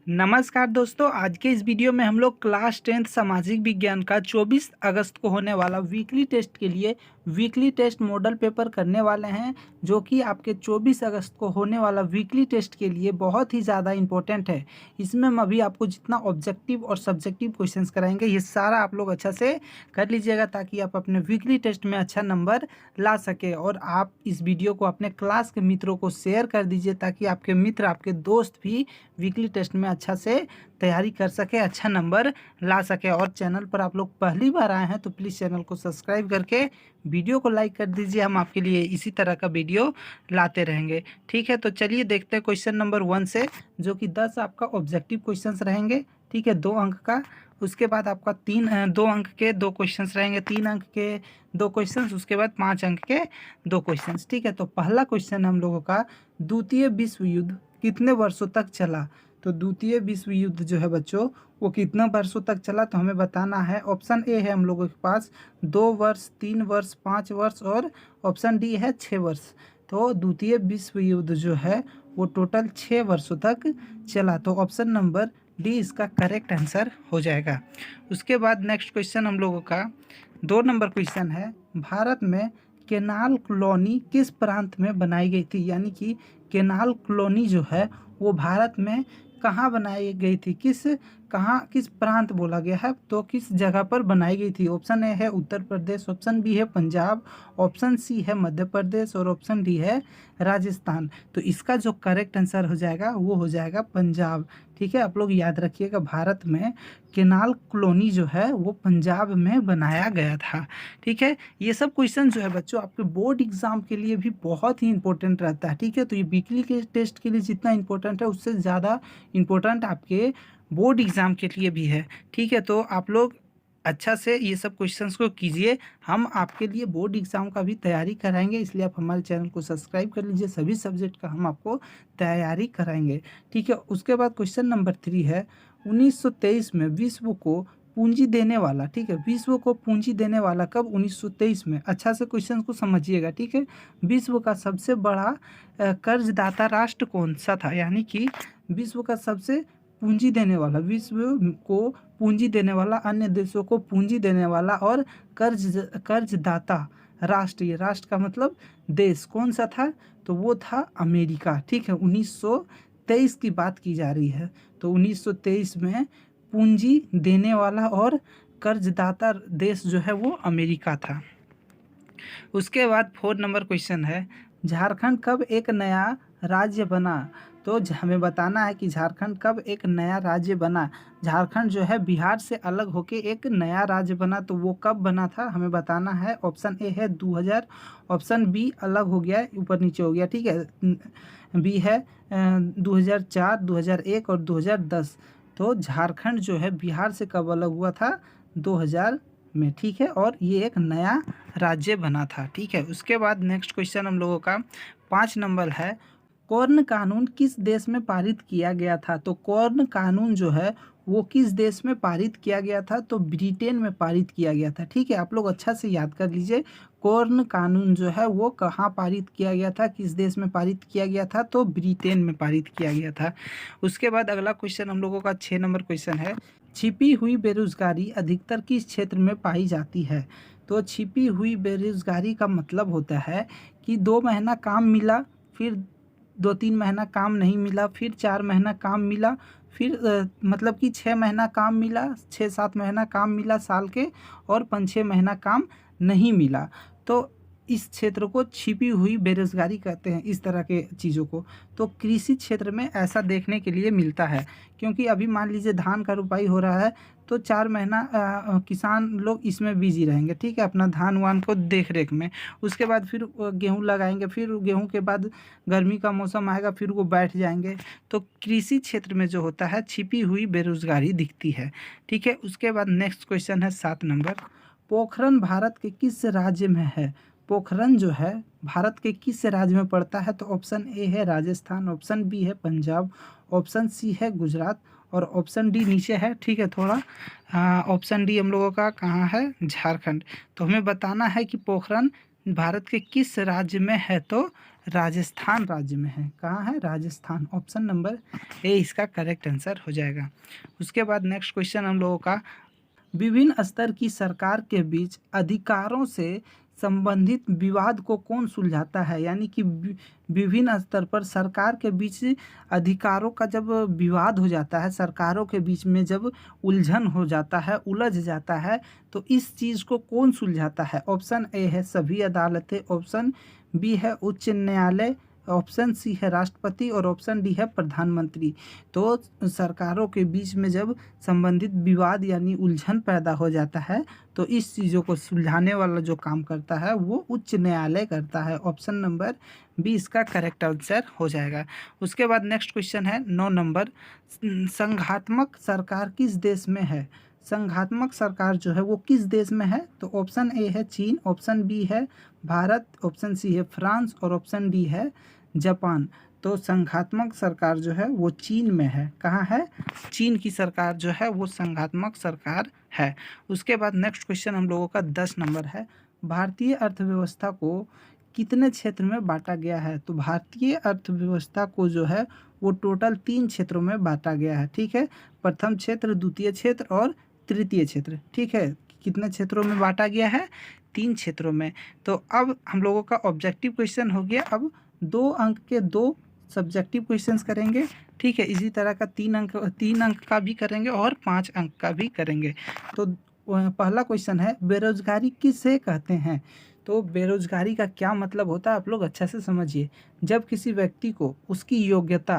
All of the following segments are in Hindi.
नमस्कार दोस्तों, आज के इस वीडियो में हम लोग क्लास 10th सामाजिक विज्ञान का 24 अगस्त को होने वाला वीकली टेस्ट के लिए वीकली टेस्ट मॉडल पेपर करने वाले हैं, जो कि आपके 24 अगस्त को होने वाला वीकली टेस्ट के लिए बहुत ही ज़्यादा इम्पोर्टेंट है। इसमें हम अभी आपको जितना ऑब्जेक्टिव और सब्जेक्टिव क्वेश्चंस कराएंगे, ये सारा आप लोग अच्छा से कर लीजिएगा ताकि आप अपने वीकली टेस्ट में अच्छा नंबर ला सके। और आप इस वीडियो को अपने क्लास के मित्रों को शेयर कर दीजिए ताकि आपके मित्र, आपके दोस्त भी वीकली टेस्ट में अच्छा से तैयारी कर सके, अच्छा नंबर ला सके। और चैनल पर आप लोग पहली बार आए हैं तो प्लीज़ चैनल को सब्सक्राइब करके वीडियो को लाइक कर दीजिए। हम आपके लिए इसी तरह का वीडियो लाते रहेंगे। ठीक है, तो चलिए देखते हैं क्वेश्चन नंबर 1 से, जो कि 10 आपका ऑब्जेक्टिव क्वेश्चंस रहेंगे। ठीक है, 2 अंक का। उसके बाद आपका 2 अंक के 2 क्वेश्चंस रहेंगे, 3 अंक के 2 क्वेश्चंस, उसके बाद 5 अंक के 2 क्वेश्चंस। ठीक है, तो पहला क्वेश्चन हम लोगों का, द्वितीय विश्व युद्ध कितने वर्षों तक चला। तो द्वितीय विश्व युद्ध जो है बच्चों, वो कितना वर्षों तक चला, तो हमें बताना है। ऑप्शन ए है हम लोगों के पास 2 वर्ष, 3 वर्ष, 5 वर्ष, और ऑप्शन डी है 6 वर्ष। तो द्वितीय विश्व युद्ध जो है वो टोटल 6 वर्षों तक चला। तो ऑप्शन नंबर डी इसका करेक्ट आंसर हो जाएगा। उसके बाद नेक्स्ट क्वेश्चन हम लोगों का 2 नंबर क्वेश्चन है, भारत में केनाल कॉलोनी किस प्रांत में बनाई गई थी। यानी कि केनाल कॉलोनी जो है वो भारत में कहाँ बनाई गई थी, किस प्रांत बोला गया है, तो किस जगह पर बनाई गई थी। ऑप्शन ए है उत्तर प्रदेश, ऑप्शन बी है पंजाब, ऑप्शन सी है मध्य प्रदेश, और ऑप्शन डी है राजस्थान। तो इसका जो करेक्ट आंसर हो जाएगा वो हो जाएगा पंजाब। ठीक है, आप लोग याद रखिएगा, भारत में केनाल कॉलोनी जो है वो पंजाब में बनाया गया था। ठीक है, ये सब क्वेश्चन जो है बच्चों आपके बोर्ड एग्जाम के लिए भी बहुत ही इंपॉर्टेंट रहता है। ठीक है, तो ये वीकली के टेस्ट के लिए जितना इंपॉर्टेंट है उससे ज़्यादा इंपॉर्टेंट आपके बोर्ड एग्ज़ाम के लिए भी है। ठीक है, तो आप लोग अच्छा से ये सब क्वेश्चंस को कीजिए। हम आपके लिए बोर्ड एग्ज़ाम का भी तैयारी कराएंगे, इसलिए आप हमारे चैनल को सब्सक्राइब कर लीजिए। सभी सब्जेक्ट का हम आपको तैयारी कराएंगे। ठीक है, उसके बाद क्वेश्चन नंबर 3 है, 1923 में विश्व को पूंजी देने वाला, ठीक है, विश्व को पूंजी देने वाला कब, 1923 में। अच्छा से क्वेश्चन को समझिएगा। ठीक है, विश्व का सबसे बड़ा कर्जदाता राष्ट्र कौन सा था। यानी कि विश्व का सबसे पूंजी देने वाला, विश्व को पूंजी देने वाला, अन्य देशों को पूंजी देने वाला और कर्जदाता राष्ट्र, ये राष्ट्र का मतलब देश, कौन सा था, तो वो था अमेरिका। ठीक है, 1923 की बात की जा रही है। तो 1923 में पूंजी देने वाला और कर्जदाता देश जो है वो अमेरिका था। उसके बाद 4 नंबर क्वेश्चन है, झारखंड कब एक नया राज्य बना। तो हमें बताना है कि झारखंड कब एक नया राज्य बना। झारखंड जो है बिहार से अलग होके एक नया राज्य बना, तो वो कब बना था हमें बताना है। ऑप्शन ए है 2000, ऑप्शन बी अलग हो गया, ऊपर नीचे हो गया। ठीक है, बी है 2004, 2001 और 2010। तो झारखंड जो है बिहार से कब अलग हुआ था, 2000 में। ठीक है, और ये एक नया राज्य बना था। ठीक है, उसके बाद नेक्स्ट क्वेश्चन हम लोगों का 5 नंबर है, कॉर्न कानून किस देश में पारित किया गया था। तो कॉर्न कानून जो है वो किस देश में पारित किया गया था, तो ब्रिटेन में पारित किया गया था। ठीक है, आप लोग अच्छा से याद कर लीजिए, कॉर्न कानून जो है वो कहाँ पारित किया गया था, किस देश में पारित किया गया था, तो ब्रिटेन में पारित किया गया था। उसके बाद अगला क्वेश्चन हम लोगों का 6 नंबर क्वेश्चन है, छिपी हुई बेरोजगारी अधिकतर किस क्षेत्र में पाई जाती है। तो छिपी हुई बेरोजगारी का मतलब होता है कि 2 महीना काम मिला, फिर 2-3 महीना काम नहीं मिला, फिर 4 महीना काम मिला, फिर मतलब कि 6 महीना काम मिला, 6-7 महीना काम मिला साल के, और 5-6 महीना काम नहीं मिला। तो इस क्षेत्र को छिपी हुई बेरोजगारी कहते हैं, इस तरह के चीज़ों को। तो कृषि क्षेत्र में ऐसा देखने के लिए मिलता है, क्योंकि अभी मान लीजिए धान का रुपाई हो रहा है, तो 4 महीना किसान लोग इसमें बिजी रहेंगे। ठीक है, अपना धान वान को देख रेख में। उसके बाद फिर गेहूँ लगाएंगे, फिर गेहूँ के बाद गर्मी का मौसम आएगा, फिर वो बैठ जाएंगे। तो कृषि क्षेत्र में जो होता है छिपी हुई बेरोजगारी दिखती है। ठीक है, उसके बाद नेक्स्ट क्वेश्चन है 7 नंबर, पोखरन भारत के किस राज्य में है। पोखरन जो है भारत के किस राज्य में पड़ता है। तो ऑप्शन ए है राजस्थान, ऑप्शन बी है पंजाब, ऑप्शन सी है गुजरात, और ऑप्शन डी नीचे है। ठीक है, थोड़ा ऑप्शन डी हम लोगों का कहाँ है, झारखंड। तो हमें बताना है कि पोखरन भारत के किस राज्य में है? तो राजस्थान राज्य में है। कहाँ है? राजस्थान। ऑप्शन नंबर ए इसका करेक्ट आंसर हो जाएगा। उसके बाद नेक्स्ट क्वेश्चन हम लोगों का, विभिन्न स्तर की सरकार के बीच अधिकारों से संबंधित विवाद को कौन सुलझाता है? यानी कि विभिन्न स्तर पर सरकार के बीच अधिकारों का जब विवाद हो जाता है, सरकारों के बीच में जब उलझन हो जाता है, उलझ जाता है, तो इस चीज़ को कौन सुलझाता है? ऑप्शन ए है सभी अदालतें, ऑप्शन बी है उच्च न्यायालय, ऑप्शन सी है राष्ट्रपति और ऑप्शन डी है प्रधानमंत्री। तो सरकारों के बीच में जब संबंधित विवाद यानी उलझन पैदा हो जाता है, तो इस चीज़ों को सुलझाने वाला जो काम करता है वो उच्च न्यायालय करता है। ऑप्शन नंबर बी इसका करेक्ट आंसर हो जाएगा। उसके बाद नेक्स्ट क्वेश्चन है 9 नंबर, संघात्मक सरकार किस देश में है? संघात्मक सरकार जो है वो किस देश में है? तो ऑप्शन ए है चीन, ऑप्शन बी है भारत, ऑप्शन सी है फ्रांस और ऑप्शन डी है जापान। तो संघात्मक सरकार जो है वो चीन में है। कहाँ है? चीन की सरकार जो है वो संघात्मक सरकार है। उसके बाद नेक्स्ट क्वेश्चन हम लोगों का 10 नंबर है, भारतीय अर्थव्यवस्था को कितने क्षेत्र में बांटा गया है? तो भारतीय अर्थव्यवस्था को जो है वो टोटल 3 क्षेत्रों में बांटा गया है। ठीक है, प्रथम क्षेत्र, द्वितीय क्षेत्र और तृतीय क्षेत्र। ठीक है, कितने क्षेत्रों में बांटा गया है? 3 क्षेत्रों में। तो अब हम लोगों का ऑब्जेक्टिव क्वेश्चन हो गया। अब 2 अंक के 2 सब्जेक्टिव क्वेश्चंस करेंगे। ठीक है, इसी तरह का 3 अंक का भी करेंगे और 5 अंक का भी करेंगे। तो पहला क्वेश्चन है, बेरोजगारी किसे कहते हैं? तो बेरोजगारी का क्या मतलब होता है आप लोग अच्छा से समझिए। जब किसी व्यक्ति को उसकी योग्यता,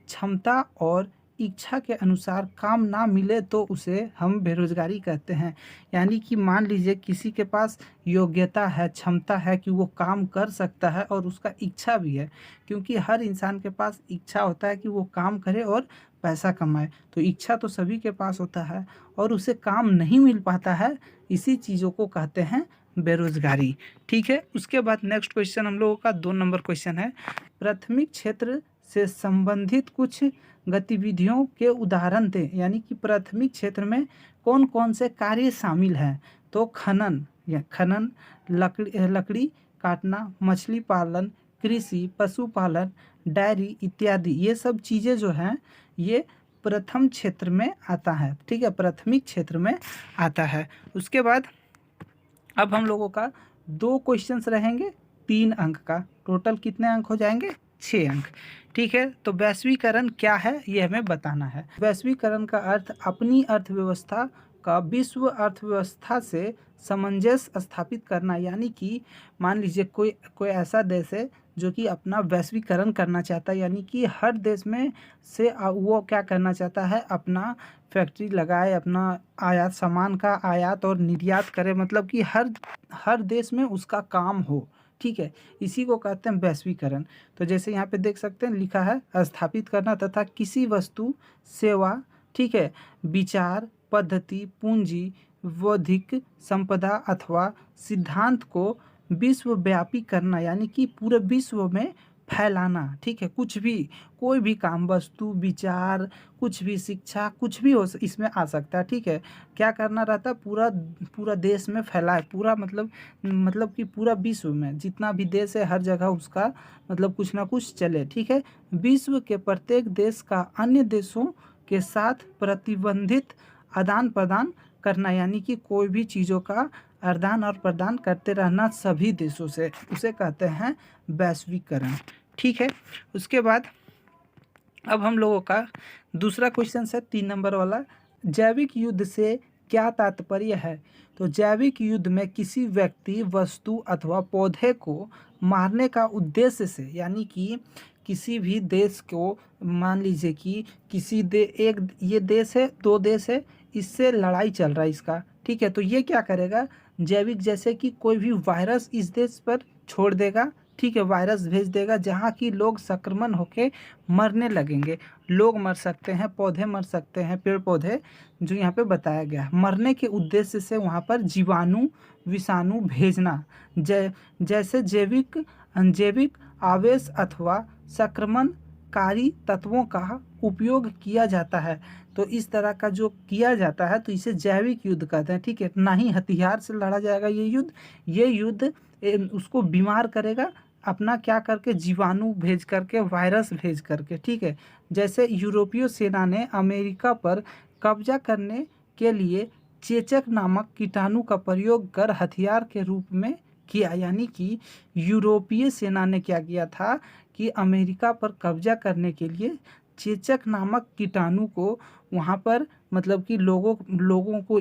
क्षमता और इच्छा के अनुसार काम ना मिले तो उसे हम बेरोजगारी कहते हैं। यानी कि मान लीजिए किसी के पास योग्यता है, क्षमता है कि वो काम कर सकता है और उसका इच्छा भी है, क्योंकि हर इंसान के पास इच्छा होता है कि वो काम करे और पैसा कमाए। तो इच्छा तो सभी के पास होता है और उसे काम नहीं मिल पाता है, इसी चीज़ों को कहते हैं बेरोजगारी। ठीक है, उसके बाद नेक्स्ट क्वेश्चन हम लोगों का 2 नंबर क्वेश्चन है, प्राथमिक क्षेत्र से संबंधित कुछ गतिविधियों के उदाहरण दें। यानी कि प्राथमिक क्षेत्र में कौन कौन से कार्य शामिल हैं? तो खनन, लकड़ी काटना, मछली पालन, कृषि, पशुपालन, डेयरी इत्यादि, ये सब चीज़ें जो हैं ये प्रथम क्षेत्र में आता है। ठीक है, प्राथमिक क्षेत्र में आता है। उसके बाद अब हम लोगों का 2 क्वेश्चंस रहेंगे 3 अंक का। टोटल कितने अंक हो जाएंगे? 6 अंक। ठीक है, तो वैश्वीकरण क्या है ये हमें बताना है। वैश्वीकरण का अर्थ अपनी अर्थव्यवस्था का विश्व अर्थव्यवस्था से सामंजस्य स्थापित करना। यानी कि मान लीजिए कोई ऐसा देश है जो कि अपना वैश्वीकरण करना चाहता है, यानी कि हर देश में से वो क्या करना चाहता है, अपना फैक्ट्री लगाए, अपना आयात, सामान का आयात और निर्यात करे, मतलब कि हर देश में उसका काम हो। ठीक है, इसी को कहते हैं वैश्वीकरण। तो जैसे यहाँ पे देख सकते हैं लिखा है, स्थापित करना तथा किसी वस्तु, सेवा, ठीक है, विचार, पद्धति, पूंजी, बौद्धिक संपदा अथवा सिद्धांत को विश्वव्यापी करना। यानी कि पूरे विश्व में फैलाना। ठीक है, कुछ भी, कोई भी काम, वस्तु, विचार, कुछ भी, शिक्षा, कुछ भी हो इसमें आ सकता है। ठीक है, क्या करना रहता है, पूरा देश में फैलाए, पूरा मतलब कि पूरा विश्व में जितना भी देश है हर जगह उसका मतलब कुछ ना कुछ चले। ठीक है, विश्व के प्रत्येक देश का अन्य देशों के साथ प्रतिबंधित आदान प्रदान करना। यानी कि कोई भी चीज़ों का आदान और प्रदान करते रहना सभी देशों से, उसे कहते हैं वैश्वीकरण। ठीक है, उसके बाद अब हम लोगों का दूसरा क्वेश्चन है 3 नंबर वाला, जैविक युद्ध से क्या तात्पर्य है? तो जैविक युद्ध में किसी व्यक्ति, वस्तु अथवा पौधे को मारने का उद्देश्य से, यानी कि किसी भी देश को, मान लीजिए कि ये देश है, 2 देश है, इससे लड़ाई चल रहा है इसका। ठीक है, तो ये क्या करेगा, जैविक, जैसे कि कोई भी वायरस इस देश पर छोड़ देगा। ठीक है, वायरस भेज देगा जहाँ की लोग संक्रमण होके मरने लगेंगे। लोग मर सकते हैं, पौधे मर सकते हैं, पेड़ पौधे, जो यहाँ पे बताया गया है। मरने के उद्देश्य से वहाँ पर जीवाणु, विषाणु भेजना, जैसे जैविक, अनजैविक आवेश अथवा संक्रमणकारी तत्वों का उपयोग किया जाता है। तो इस तरह का जो किया जाता है तो इसे जैविक युद्ध कहते हैं। ठीक है, ना ही हथियार से लड़ा जाएगा ये युद्ध उसको बीमार करेगा, अपना क्या करके, जीवाणु भेज करके, वायरस भेज करके, ठीक है। जैसे यूरोपीय सेना ने अमेरिका पर कब्जा करने के लिए चेचक नामक कीटाणु का प्रयोग कर हथियार के रूप में किया। यानी कि यूरोपीय सेना ने क्या किया था कि अमेरिका पर कब्जा करने के लिए चेचक नामक कीटाणु को वहाँ पर मतलब कि लोगों को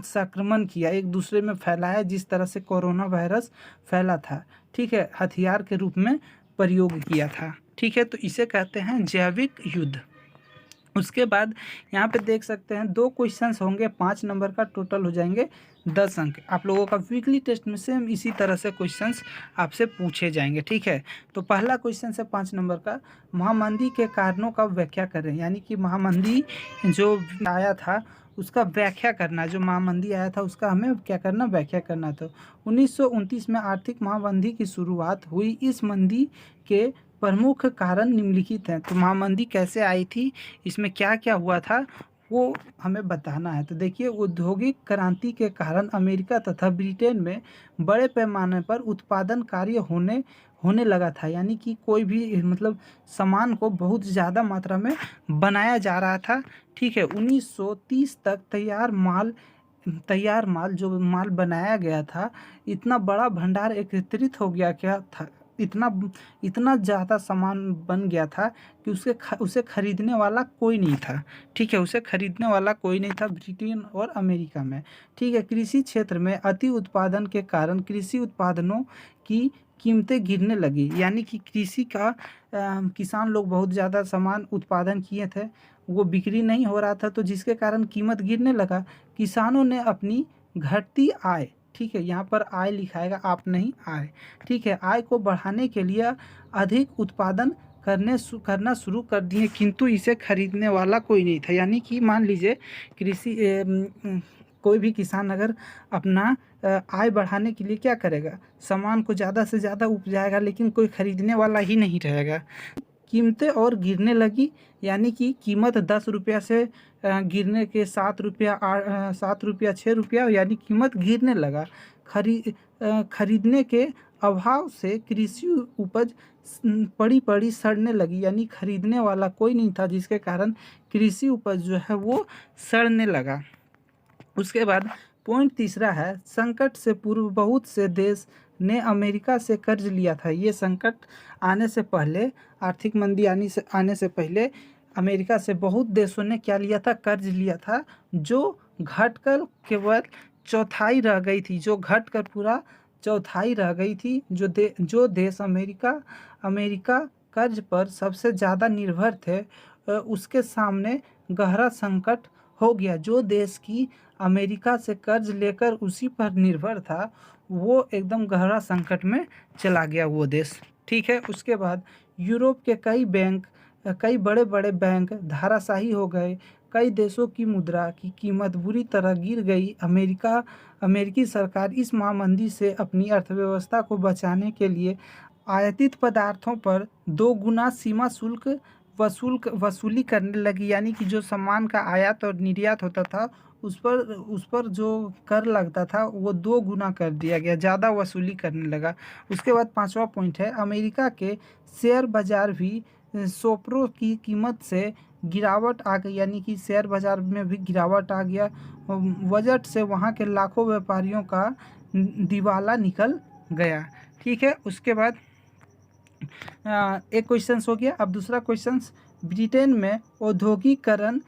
संक्रमण किया, एक दूसरे में फैलाया, जिस तरह से कोरोना वायरस फैला था, ठीक है, हथियार के रूप में प्रयोग किया था, ठीक है। तो इसे कहते हैं जैविक युद्ध। उसके बाद यहाँ पे देख सकते हैं 2 क्वेश्चंस होंगे, 5 नंबर का, टोटल हो जाएंगे 10 अंक। आप लोगों का वीकली टेस्ट में सेम इसी तरह से क्वेश्चंस आपसे पूछे जाएंगे, ठीक है। तो पहला क्वेश्चन है 5 नंबर का, महामंदी के कारणों का व्याख्या करें। यानी कि महामंदी जो आया था उसका व्याख्या करना, जो महामंदी आया था उसका हमें क्या करना, व्याख्या करना। तो 1929 में आर्थिक महामंदी की शुरुआत हुई। इस मंदी के प्रमुख कारण निम्नलिखित हैं। तो महामंदी कैसे आई थी, इसमें क्या क्या हुआ था, वो हमें बताना है। तो देखिए, औद्योगिक क्रांति के कारण अमेरिका तथा ब्रिटेन में बड़े पैमाने पर उत्पादन कार्य होने लगा था। यानी कि कोई भी मतलब सामान को बहुत ज़्यादा मात्रा में बनाया जा रहा था, ठीक है। 1930 तक तैयार माल जो माल बनाया गया था, इतना बड़ा भंडार एकत्रित हो गया क्या था, इतना ज़्यादा सामान बन गया था कि उसे खरीदने वाला कोई नहीं था, ठीक है। उसे खरीदने वाला कोई नहीं था ब्रिटेन और अमेरिका में, ठीक है। कृषि क्षेत्र में अति उत्पादन के कारण कृषि उत्पादनों की कीमतें गिरने लगी। यानी कि किसान लोग बहुत ज़्यादा सामान उत्पादन किए थे, वो बिक्री नहीं हो रहा था, तो जिसके कारण कीमत गिरने लगा। किसानों ने अपनी घटती आय, ठीक है, यहाँ पर आय लिखाएगा, आप नहीं आय, ठीक है, आय को बढ़ाने के लिए अधिक उत्पादन करना शुरू कर दिए, किंतु इसे खरीदने वाला कोई नहीं था। यानी कि मान लीजिए कोई भी किसान अगर अपना आय बढ़ाने के लिए क्या करेगा, सामान को ज़्यादा से ज़्यादा उपजाएगा, लेकिन कोई खरीदने वाला ही नहीं रहेगा। कीमतें और गिरने लगी, यानी कि कीमत 10 रुपया से गिरने के 7 रुपया 7 रुपया 6 रुपया, यानी कीमत गिरने लगा। खरीदने के अभाव से कृषि उपज पड़ी सड़ने लगी। यानी खरीदने वाला कोई नहीं था, जिसके कारण कृषि उपज जो है वो सड़ने लगा। उसके बाद पॉइंट तीसरा है, संकट से पूर्व बहुत से देश ने अमेरिका से कर्ज लिया था। ये संकट आने से पहले, आर्थिक मंदी आने से पहले अमेरिका से बहुत देशों ने क्या लिया था, कर्ज लिया था, जो घटकर केवल चौथाई रह गई थी, जो घटकर पूरा चौथाई रह गई थी। जो देश अमेरिका कर्ज पर सबसे ज़्यादा निर्भर थे, उसके सामने गहरा संकट हो गया। जो देश की अमेरिका से कर्ज लेकर उसी पर निर्भर था, वो एकदम गहरा संकट में चला गया वो देश, ठीक है। उसके बाद यूरोप के कई बड़े बड़े बैंक धराशायी हो गए। कई देशों की मुद्रा की कीमत बुरी तरह गिर गई। अमेरिकी सरकार इस महामंदी से अपनी अर्थव्यवस्था को बचाने के लिए आयातित पदार्थों पर 2 गुना सीमा शुल्क वसूली करने लगी। यानी कि जो सामान का आयात और निर्यात होता था, उस पर जो कर लगता था वो 2 गुना कर दिया गया, ज़्यादा वसूली करने लगा। उसके बाद 5वां पॉइंट है, अमेरिका के शेयर बाजार भी सोपरों की कीमत से गिरावट आ गई। यानी कि शेयर बाजार में भी गिरावट आ गया। बजट से वहाँ के लाखों व्यापारियों का दिवाला निकल गया, ठीक है। उसके बाद एक क्वेश्चन हो गया। अब दूसरा क्वेश्चन, ब्रिटेन में औद्योगिकरण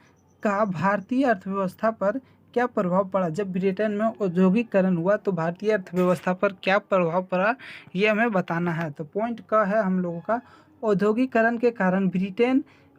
का भारतीय अर्थव्यवस्था पर क्या प्रभाव पड़ा। जब ब्रिटेन में औद्योगिकरण हुआ तो भारतीय अर्थव्यवस्था पर क्या प्रभाव पड़ा, ये हमें बताना है। तो पॉइंट का है हम लोगों का, औद्योगिकरण के कारण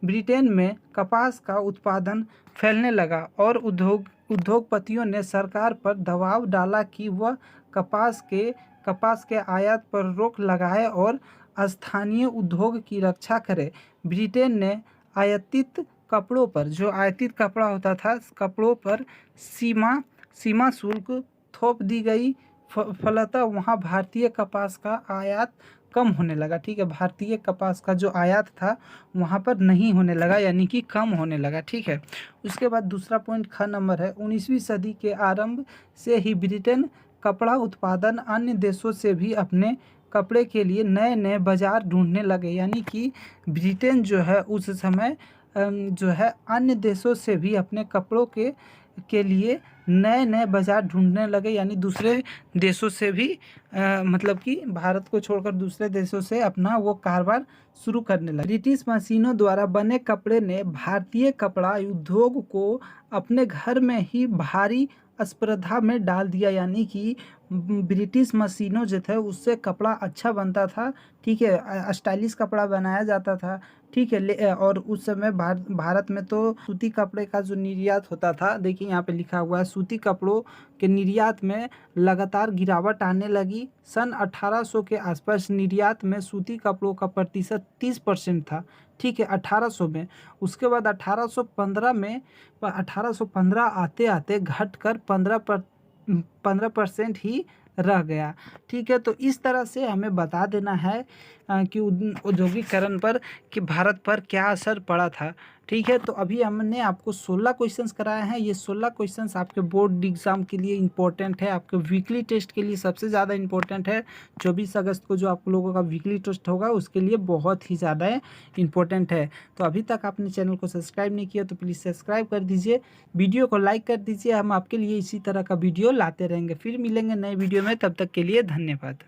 ब्रिटेन में कपास का उत्पादन फैलने लगा और उद्योगपतियों ने सरकार पर दबाव डाला कि वह कपास के आयात पर रोक लगाए और स्थानीय उद्योग की रक्षा करे। ब्रिटेन ने आयातित कपड़ों पर, जो आयातित कपड़ा होता था, कपड़ों पर सीमा शुल्क थोप दी गई। फलतः वहाँ भारतीय कपास का आयात कम होने लगा, ठीक है। भारतीय कपास का जो आयात था वहाँ पर नहीं होने लगा, यानी कि कम होने लगा, ठीक है। उसके बाद दूसरा पॉइंट ख नंबर है, 19वीं सदी के आरंभ से ही ब्रिटेन कपड़ा उत्पादन अन्य देशों से भी अपने कपड़े के लिए नए नए बाज़ार ढूंढने लगे। यानी कि ब्रिटेन जो है उस समय जो है अन्य देशों से भी अपने कपड़ों के लिए नए नए बाज़ार ढूंढने लगे। यानी दूसरे देशों से भी मतलब कि भारत को छोड़कर दूसरे देशों से अपना वो कारोबार शुरू करने लगे। ब्रिटिश मशीनों द्वारा बने कपड़े ने भारतीय कपड़ा उद्योग को अपने घर में ही भारी स्पर्धा में डाल दिया। यानी कि ब्रिटिश मशीनों जो थे उससे कपड़ा अच्छा बनता था, ठीक है, स्टाइलिश कपड़ा बनाया जाता था, ठीक है। और उस समय भारत में तो सूती कपड़े का जो निर्यात होता था, देखिए यहाँ पे लिखा हुआ है, सूती कपड़ों के निर्यात में लगातार गिरावट आने लगी। सन 1800 के आसपास निर्यात में सूती कपड़ों का प्रतिशत 30% था, ठीक है, 1800 में। उसके बाद 1815 आते आते घटकर 15% ही रह गया, ठीक है। तो इस तरह से हमें बता देना है कि औद्योगिकरण पर कि भारत पर क्या असर पड़ा था, ठीक है। तो अभी हमने आपको 16 क्वेश्चंस कराए हैं। ये 16 क्वेश्चंस आपके बोर्ड एग्जाम के लिए इंपॉर्टेंट है, आपके वीकली टेस्ट के लिए सबसे ज़्यादा इंपॉर्टेंट है। 24 अगस्त को जो आप लोगों का वीकली टेस्ट होगा उसके लिए बहुत ही ज़्यादा इंपॉर्टेंट है। तो अभी तक आपने चैनल को सब्सक्राइब नहीं किया तो प्लीज़ सब्सक्राइब कर दीजिए, वीडियो को लाइक कर दीजिए। हम आपके लिए इसी तरह का वीडियो लाते रहेंगे। फिर मिलेंगे नए वीडियो में, तब तक के लिए धन्यवाद।